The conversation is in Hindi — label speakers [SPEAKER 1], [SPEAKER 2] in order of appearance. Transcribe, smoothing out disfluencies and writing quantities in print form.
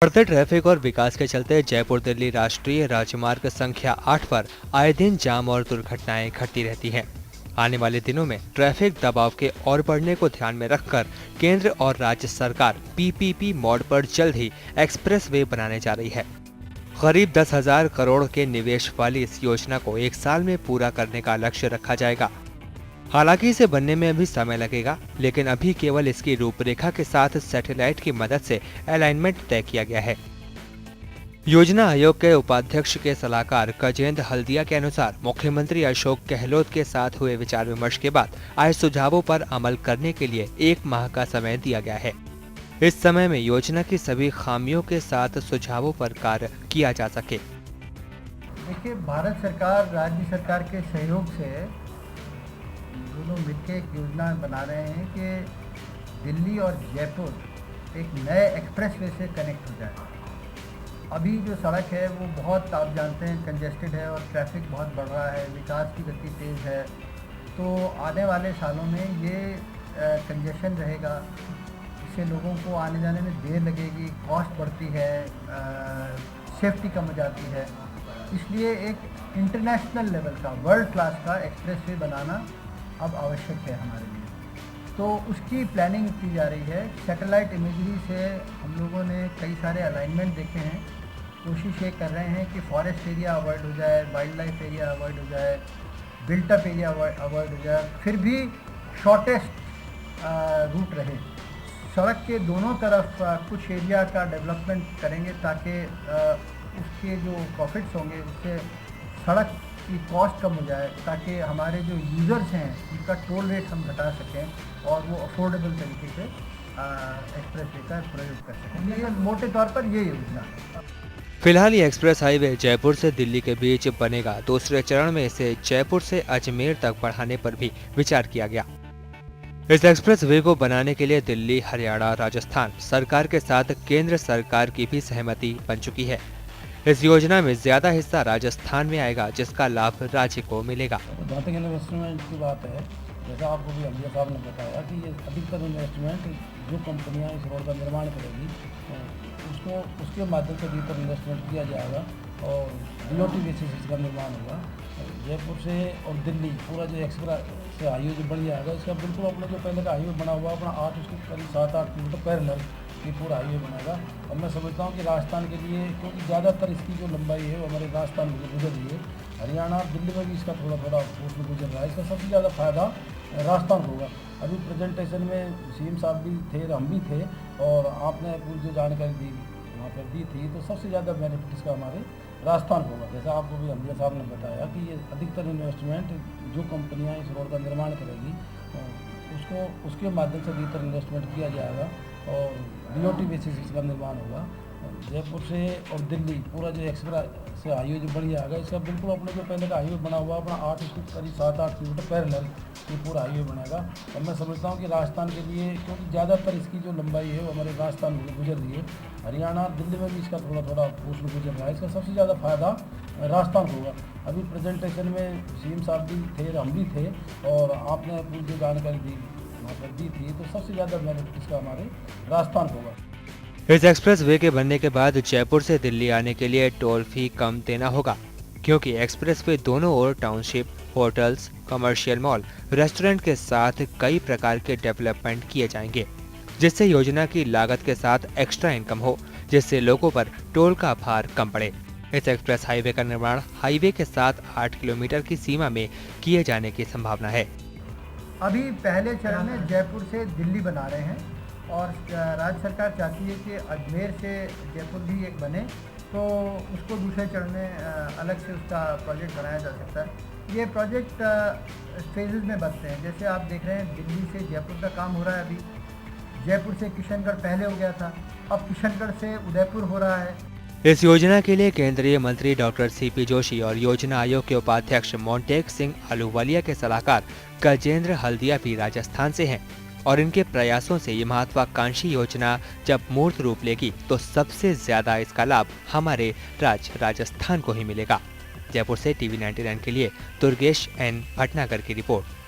[SPEAKER 1] बढ़ते ट्रैफिक और विकास के चलते जयपुर दिल्ली राष्ट्रीय राजमार्ग संख्या 8 पर आए दिन जाम और दुर्घटनाएं घटती रहती हैं। आने वाले दिनों में ट्रैफिक दबाव के और बढ़ने को ध्यान में रखकर केंद्र और राज्य सरकार पीपीपी मोड पर जल्द ही एक्सप्रेस वे बनाने जा रही है। करीब 10,000 करोड़ के निवेश वाली इस योजना को एक साल में पूरा करने का लक्ष्य रखा जाएगा। हालांकि इसे बनने में अभी समय लगेगा, लेकिन अभी केवल इसकी रूपरेखा के साथ सैटेलाइट की मदद से अलाइनमेंट तय किया गया है। योजना आयोग के उपाध्यक्ष के सलाहकार गजेंद्र हल्दिया के अनुसार मुख्यमंत्री अशोक गहलोत के साथ हुए विचार विमर्श के बाद आए सुझावों पर अमल करने के लिए 1 माह का समय दिया गया है। इस समय में योजना की सभी खामियों के साथ सुझावों पर कार्य किया जा सके।
[SPEAKER 2] देखिए, भारत सरकार राज्य सरकार के सहयोग से दोनों मिलकर एक योजना बना रहे हैं कि दिल्ली और जयपुर एक नए एक्सप्रेसवे से कनेक्ट हो जाए। अभी जो सड़क है वो बहुत, आप जानते हैं, कंजेस्टेड है और ट्रैफिक बहुत बढ़ रहा है, विकास की गति तेज़ है। तो आने वाले सालों में ये कंजेशन रहेगा, इससे लोगों को आने जाने में देर लगेगी, कॉस्ट बढ़ती है, सेफ्टी कम हो जाती है। इसलिए एक इंटरनेशनल लेवल का, वर्ल्ड क्लास का एक्सप्रेसवे बनाना अब आवश्यक है हमारे लिए। तो उसकी प्लानिंग की जा रही है। सैटेलाइट इमेजरी से हम लोगों ने कई सारे अलाइनमेंट देखे हैं। कोशिश ये कर रहे हैं कि फॉरेस्ट एरिया अवॉइड हो जाए, वाइल्ड लाइफ एरिया अवॉइड हो जाए, बिल्ट अप एरिया अवॉइड हो जाए, फिर भी शॉर्टेस्ट रूट रहे। सड़क के दोनों तरफ कुछ एरिया का डेवलपमेंट करेंगे ताकि उसके जो प्रॉफिट्स होंगे उससे सड़क की कॉस्ट कम हो जाए, ताकि हमारे जो यूज़र्स हैं उनका टोल रेट हम घटा सकें और वो अफोर्डेबल तरीके से एक्सप्रेसवे का प्रयोग कर सकें। ये मोटे तौर पर ये योजना है।
[SPEAKER 1] फिलहाल ये एक्सप्रेस हाईवे जयपुर से दिल्ली के बीच बनेगा। दूसरे चरण में इसे जयपुर से अजमेर तक बढ़ाने पर भी विचार किया गया। इस एक्सप्रेस वे को बनाने के लिए दिल्ली, हरियाणा, राजस्थान सरकार के साथ केंद्र सरकार की भी सहमति बन चुकी है। इस योजना में ज्यादा हिस्सा राजस्थान में आएगा, जिसका लाभ राज्य को मिलेगा।
[SPEAKER 3] जहाँ तक इन्वेस्टमेंट की बात है, जैसा आपको भी हल्दिया साहब ने बताया कि ये अधिकतर इन्वेस्टमेंट जो कंपनियां इस रोड का निर्माण करेगी उसके माध्यम से अधिकतर इन्वेस्टमेंट किया जाएगा और बीओटी बेसिस इसका निर्माण होगा। जयपुर से और दिल्ली पूरा जो एक्सप्रेस हाईवे जो बन जाएगा, इसका बिल्कुल अपने जो पहले का हाईवे बना हुआ अपना 8 उसके करीब 7-8 किलोमीटर पैरेलल ये पूरा हाईवे बनेगा। और मैं समझता हूँ कि राजस्थान के लिए, क्योंकि ज़्यादातर इसकी जो लंबाई है वो हमारे राजस्थान में गुजर रही है, हरियाणा और दिल्ली में भी इसका थोड़ा उसमें गुजर रहा है। इसका सबसे ज़्यादा फायदा राजस्थान को होगा। अभी प्रेजेंटेशन में सीएम साहब भी थे, हम भी थे, और आपने पूरी जो जानकारी दी वहाँ पर दी थी, तो सबसे ज़्यादा बेनिफिट इसका हमारे राजस्थान को होगा। जैसा आपको भी हल्दिया साहब ने बताया कि ये अधिकतर इन्वेस्टमेंट जो कंपनियाँ इस रोड का निर्माण करेगी उसके माध्यम से अधिकतर इन्वेस्टमेंट किया जाएगा और बीओटी बेसिस इसका निर्माण होगा। जयपुर से और दिल्ली पूरा जो एक्सप्रेस हाईवे जो बन जाएगा, इसका बिल्कुल अपने जो पहले का हाईवे बना हुआ अपना 8 उसके करीब 7-8 किलोमीटर पैरेलल ये पूरा हाईवे बनेगा। और मैं समझता हूँ कि राजस्थान के लिए, क्योंकि ज़्यादातर इसकी जो लंबाई है वो हमारे राजस्थान में गुजर रही है, हरियाणा दिल्ली में भी इसका थोड़ा उसमें गुजर रहा है। इसका सबसे ज़्यादा फायदा राजस्थान को होगा। अभी प्रेजेंटेशन में सीएम साहब भी थे, हम भी थे, और आपने पूरी जो जानकारी दी वहाँ पर दी थी, तो सबसे ज़्यादा बेनिफिट इसका हमारे राजस्थान को होगा।
[SPEAKER 1] इस एक्सप्रेस वे के बनने के बाद जयपुर से दिल्ली आने के लिए टोल फी कम देना होगा, क्योंकि एक्सप्रेस वे दोनों ओर township, hotels, commercial mall, restaurant के साथ कई प्रकार के डेवलपमेंट किए जाएंगे, जिससे योजना की लागत के साथ एक्स्ट्रा इनकम हो, जिससे लोगों पर टोल का भार कम पड़े। इस एक्सप्रेस हाईवे का निर्माण हाईवे के साथ 8 किलोमीटर की सीमा में किए जाने की संभावना है।
[SPEAKER 2] अभी पहले चरण में जयपुर से दिल्ली बना रहे हैं और राज्य सरकार चाहती है कि अजमेर से जयपुर भी एक बने, तो उसको दूसरे चरण में अलग से उसका प्रोजेक्ट बनाया जा सकता है। ये प्रोजेक्ट फेजेस में बनते हैं। जैसे आप देख रहे हैं, दिल्ली से जयपुर का काम हो रहा है। अभी जयपुर से किशनगढ़ पहले हो गया था, अब किशनगढ़ से उदयपुर हो रहा है।
[SPEAKER 1] इस योजना के लिए केंद्रीय मंत्री डॉक्टर सीपी जोशी और योजना आयोग के उपाध्यक्ष मोंटेक सिंह आलूवालिया के सलाहकार गजेंद्र हल्दिया भी राजस्थान से हैं, और इनके प्रयासों से ये महत्वाकांक्षी योजना जब मूर्त रूप लेगी तो सबसे ज्यादा इसका लाभ हमारे राज्य राजस्थान को ही मिलेगा। जयपुर से टीवी 99 के लिए दुर्गेश एन भटनागर की रिपोर्ट।